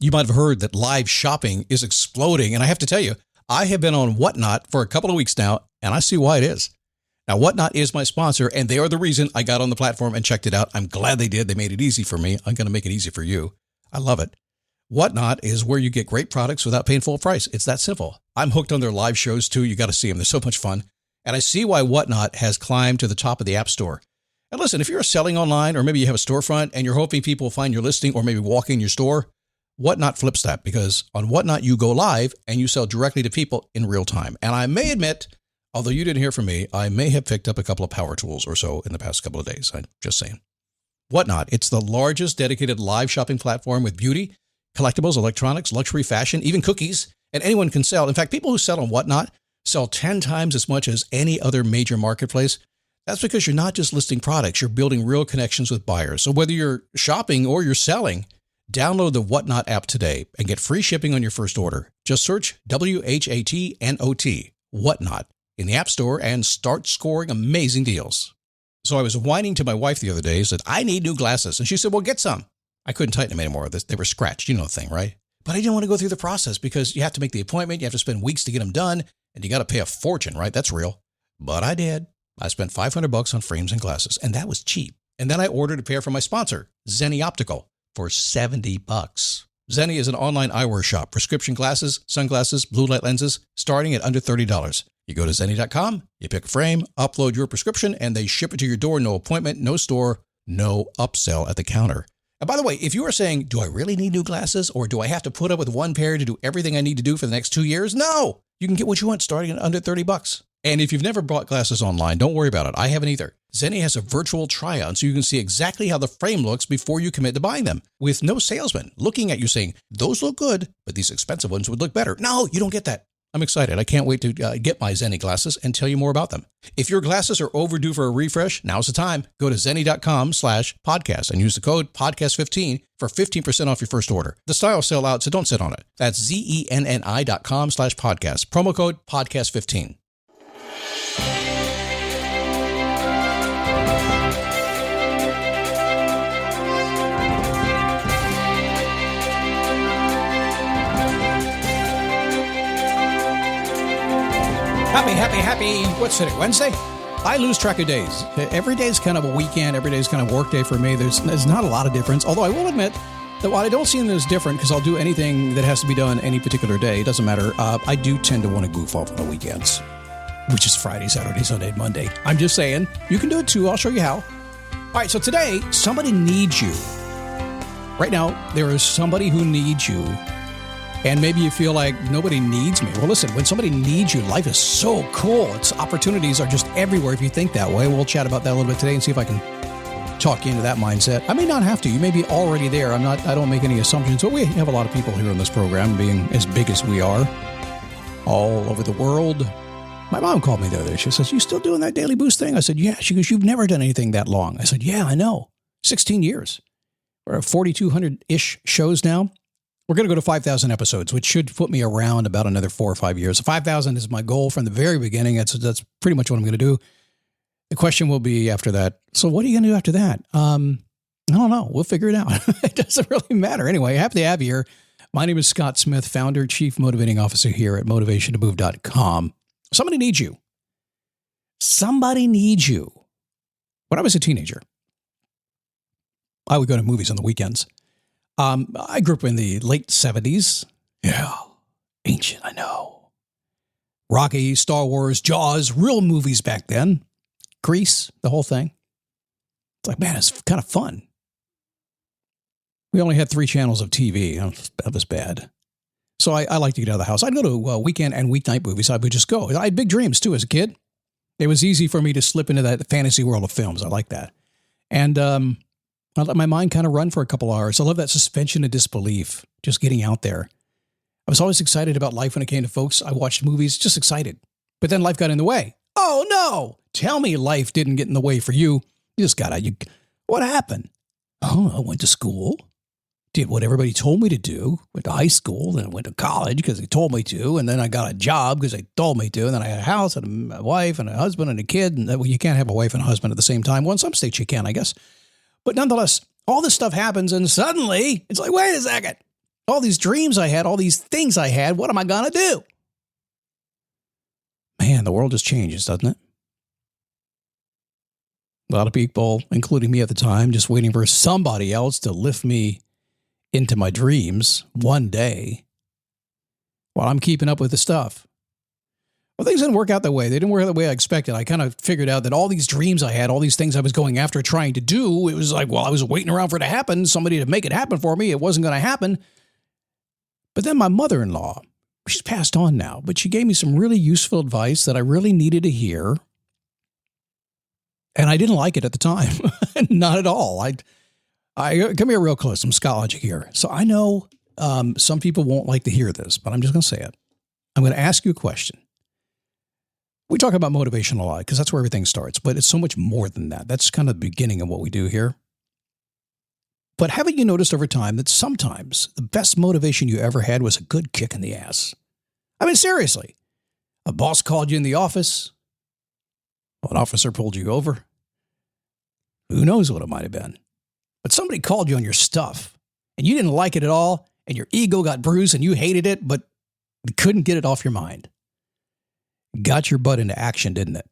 You might have heard that live shopping is exploding. And I have to tell you, I have been on Whatnot for a couple of weeks now, and I see why it is. Now, Whatnot is my sponsor, and they are the reason I got on the platform and checked it out. I'm glad they did. They made it easy for me. I'm going to make it easy for you. I love it. Whatnot is where you get great products without paying full price. It's that simple. I'm hooked on their live shows, too. You got to see them. They're so much fun. And I see why Whatnot has climbed to the top of the App Store. And listen, if you're selling online, or maybe you have a storefront and you're hoping people will find your listing or maybe walk in your store, Whatnot flips that, because on Whatnot, you go live and you sell directly to people in real time. And I may admit, although you didn't hear from me, I may have picked up a couple of power tools or so in the past couple of days. I'm just saying. Whatnot, it's the largest dedicated live shopping platform with beauty, collectibles, electronics, luxury, fashion, even cookies, and anyone can sell. In fact, people who sell on Whatnot sell 10 times as much as any other major marketplace. That's because you're not just listing products, you're building real connections with buyers. So whether you're shopping or you're selling, download the Whatnot app today and get free shipping on your first order. Just search WHATNOT, Whatnot, in the App Store and start scoring amazing deals. So I was whining to my wife the other day, said, I need new glasses. And she said, well, get some. I couldn't tighten them anymore. They were scratched. You know the thing, right? But I didn't want to go through the process because you have to make the appointment. You have to spend weeks to get them done. And you got to pay a fortune, right? That's real. But I did. I spent $500 on frames and glasses, and that was cheap. And then I ordered a pair from my sponsor, Zenni Optical, for $70. Zenni is an online eyewear shop, prescription glasses, sunglasses, blue light lenses, starting at under $30. You go to Zenni.com, you pick a frame, upload your prescription, and they ship it to your door. No appointment, no store, no upsell at the counter. And by the way, if you are saying, do I really need new glasses, or do I have to put up with one pair to do everything I need to do for the next 2 years? No, you can get what you want starting at under $30. And if you've never bought glasses online, don't worry about it. I haven't either. Zenni has a virtual try-on so you can see exactly how the frame looks before you commit to buying them, with no salesman looking at you saying, those look good, but these expensive ones would look better. No, you don't get that. I'm excited. I can't wait to get my Zenni glasses and tell you more about them. If your glasses are overdue for a refresh, now's the time. Go to Zenni.com/podcast and use the code podcast15 for 15% off your first order. The styles sell out, so don't sit on it. That's ZENNI.com/podcast. Promo code podcast15. Happy. What's today? Wednesday? I lose track of days. Every day is kind of a weekend. Every day is kind of work day for me. There's not a lot of difference. Although I will admit that while I don't see them as different, because I'll do anything that has to be done any particular day, it doesn't matter. I do tend to want to goof off on the weekends, which is Friday, Saturday, Sunday, and Monday. I'm just saying, you can do it too. I'll show you how. All right, so today, somebody needs you. Right now, there is somebody who needs you. And maybe you feel like nobody needs me. Well, listen, when somebody needs you, life is so cool. Its opportunities are just everywhere if you think that way. We'll chat about that a little bit today and see if I can talk you into that mindset. I may not have to. You may be already there. I don't make any assumptions, but we have a lot of people here on this program, being as big as we are, all over the world. My mom called me the other day. She says, you still doing that Daily Boost thing? I said, yeah. She goes, you've never done anything that long. I said, yeah, I know. 16 years. We're at 4,200-ish shows now. We're going to go to 5,000 episodes, which should put me around about another 4 or 5 years. 5,000 is my goal from the very beginning. That's pretty much what I'm going to do. The question will be after that, so what are you going to do after that? I don't know. We'll figure it out. It doesn't really matter. Anyway, happy to have you here. My name is Scott Smith, founder, chief motivating officer here at motivationtomove.com. Somebody needs you. Somebody needs you. When I was a teenager, I would go to movies on the weekends. I grew up in the late 70s. Yeah, ancient, I know. Rocky, Star Wars, Jaws, real movies back then. Grease, the whole thing. It's like, man, it's kind of fun. We only had 3 channels of TV. That was bad. So I like to get out of the house. I'd go to weekend and weeknight movies. I would just go. I had big dreams, too, as a kid. It was easy for me to slip into that fantasy world of films. I like that. And I let my mind kind of run for a couple hours. I love that suspension of disbelief, just getting out there. I was always excited about life when it came to folks. I watched movies, just excited. But then life got in the way. Oh, no. Tell me life didn't get in the way for you. You just got out. What happened? Oh, I went to school, did what everybody told me to do, went to high school, then I went to college because they told me to, and then I got a job because they told me to, and then I had a house and a wife and a husband and a kid. And well, you can't have a wife and a husband at the same time. Well, in some states you can, I guess. But nonetheless, all this stuff happens, and suddenly it's like, wait a second. All these dreams I had, all these things I had, what am I going to do? Man, the world just changes, doesn't it? A lot of people, including me at the time, just waiting for somebody else to lift me into my dreams one day while I'm keeping up with the stuff. Well, things didn't work out that way. They didn't work out the way I expected. I kind of figured out that all these dreams I had, all these things I was going after trying to do, it was like, well, I was waiting around for it to happen, somebody to make it happen for me. It wasn't going to happen. But then my mother-in-law, she's passed on now, but she gave me some really useful advice that I really needed to hear. And I didn't like it at the time. Not at all. I come here real close. I'm scholarly here. So I know some people won't like to hear this, but I'm just going to say it. I'm going to ask you a question. We talk about motivation a lot because that's where everything starts, but it's so much more than that. That's kind of the beginning of what we do here. But haven't you noticed over time that sometimes the best motivation you ever had was a good kick in the ass? I mean, seriously. A boss called you in the office. An officer pulled you over. Who knows what it might have been. But somebody called you on your stuff, and you didn't like it at all, and your ego got bruised, and you hated it, but you couldn't get it off your mind. Got your butt into action, didn't it?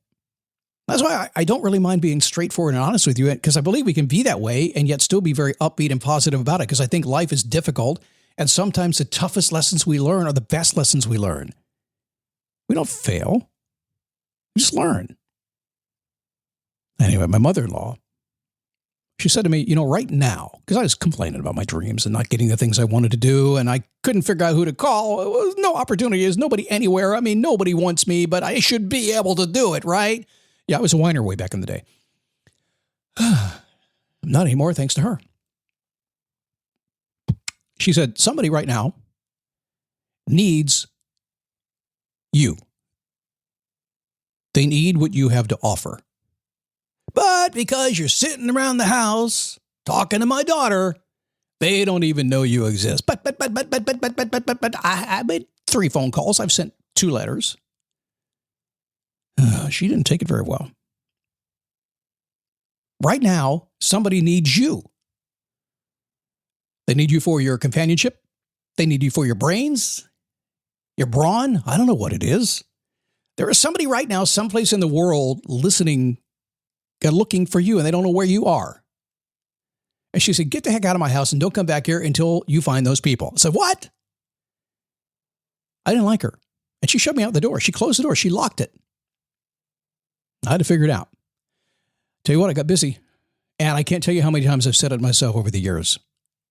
That's why I don't really mind being straightforward and honest with you, because I believe we can be that way and yet still be very upbeat and positive about it, because I think life is difficult, and sometimes the toughest lessons we learn are the best lessons we learn. We don't fail. We just learn. Anyway, my mother-in-law, she said to me, right now, because I was complaining about my dreams and not getting the things I wanted to do, and I couldn't figure out who to call. It was no opportunity. There's nobody anywhere. I mean, nobody wants me, but I should be able to do it, right? Yeah, I was a whiner way back in the day. Not anymore, thanks to her. She said, somebody right now needs you. They need what you have to offer. But because you're sitting around the house talking to my daughter, they don't even know you exist. But I made 3 phone calls. I've sent 2 letters. She didn't take it very well. Right now, somebody needs you. They need you for your companionship. They need you for your brains, your brawn. I don't know what it is. There is somebody right now, someplace in the world listening, looking for you, and they don't know where you are. And she said, get the heck out of my house and don't come back here until you find those people. I said, what? I didn't like her. And she shoved me out the door. She closed the door. She locked it. I had to figure it out. Tell you what, I got busy. And I can't tell you how many times I've said it myself over the years.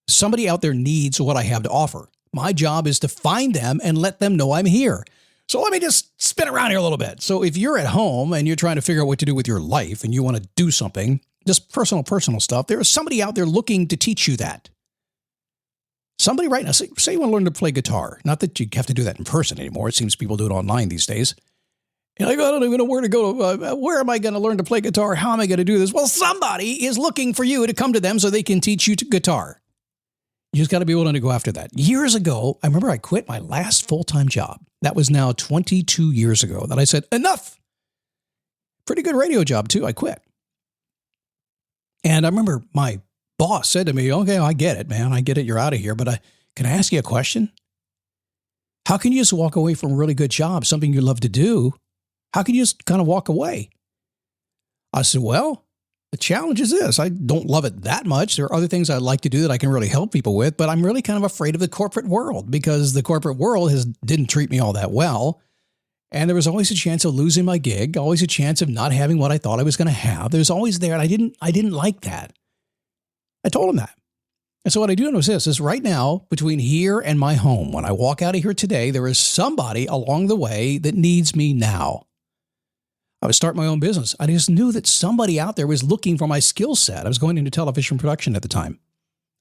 Somebody out there needs what I have to offer. My job is to find them and let them know I'm here. So let me just spin around here a little bit. So if you're at home and you're trying to figure out what to do with your life and you want to do something, just personal stuff, there is somebody out there looking to teach you that. Somebody right now, say you want to learn to play guitar. Not that you have to do that in person anymore. It seems people do it online these days. You're like, I don't even know where to go. Where am I going to learn to play guitar? How am I going to do this? Well, somebody is looking for you to come to them so they can teach you guitar. You just got to be willing to go after that. Years ago, I remember I quit my last full-time job. That was now 22 years ago that I said, enough. Pretty good radio job, too. I quit. And I remember my boss said to me, okay, I get it, man. I get it. You're out of here. But can I ask you a question? How can you just walk away from a really good job, something you love to do? How can you just kind of walk away? I said, well, the challenge is this. I don't love it that much. There are other things I'd like to do that I can really help people with, but I'm really kind of afraid of the corporate world because the corporate world didn't treat me all that well. And there was always a chance of losing my gig, always a chance of not having what I thought I was going to have. There's always there, and I didn't like that. I told him that. And so what I do know is this, is right now, between here and my home, when I walk out of here today, there is somebody along the way that needs me now. I was starting my own business. I just knew that somebody out there was looking for my skill set. I was going into television production at the time.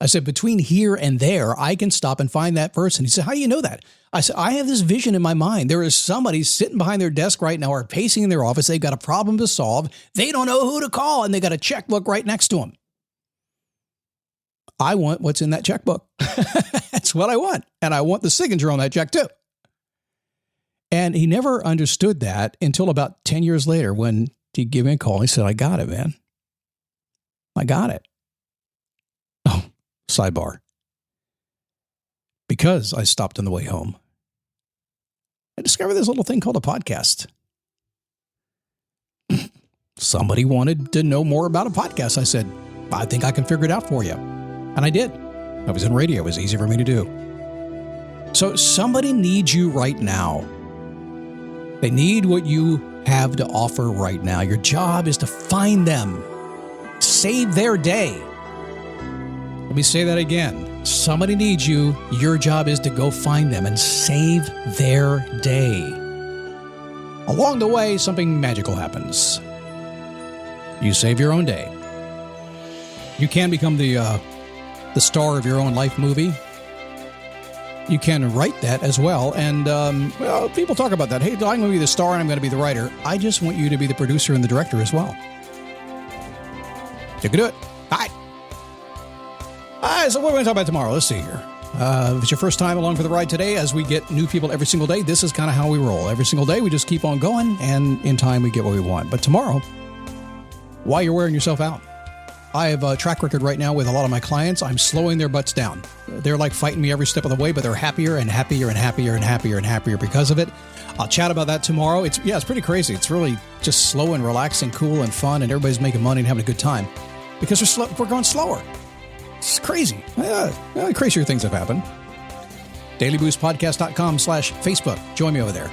I said, between here and there, I can stop and find that person. He said, how do you know that? I said, I have this vision in my mind. There is somebody sitting behind their desk right now or pacing in their office. They've got a problem to solve. They don't know who to call, and they got a checkbook right next to them. I want what's in that checkbook. That's what I want. And I want the signature on that check too. And he never understood that until about 10 years later when he gave me a call. He said, I got it, man. I got it. Oh, sidebar. because I stopped on the way home, I discovered this little thing called a podcast. Somebody wanted to know more about a podcast. I said, I think I can figure it out for you. And I did. I was in radio. It was easy for me to do. So somebody needs you right now. They need what you have to offer right now. Your job is to find them. Save their day. Let me say that again. Somebody needs you. Your job is to go find them and save their day. Along the way, something magical happens. You save your own day. You can become the star of your own life movie. You can write that as well. And, people talk about that. Hey, I'm going to be the star and I'm going to be the writer. I just want you to be the producer and the director as well. You can do it. All right, so what are we going to talk about tomorrow? Let's see here. If it's your first time along for the ride today, as we get new people every single day, this is kind of how we roll. Every single day, we just keep on going, and in time, we get what we want. But tomorrow, while you're wearing yourself out, I have a track record right now with a lot of my clients. I'm slowing their butts down. They're like fighting me every step of the way, but they're happier and happier and happier and happier and happier because of it. I'll chat about that tomorrow. It's pretty crazy. It's really just slow and relaxing, cool and fun, and everybody's making money and having a good time because we're going slower. It's crazy. Crazier things have happened. DailyBoostPodcast.com/Facebook. Join me over there.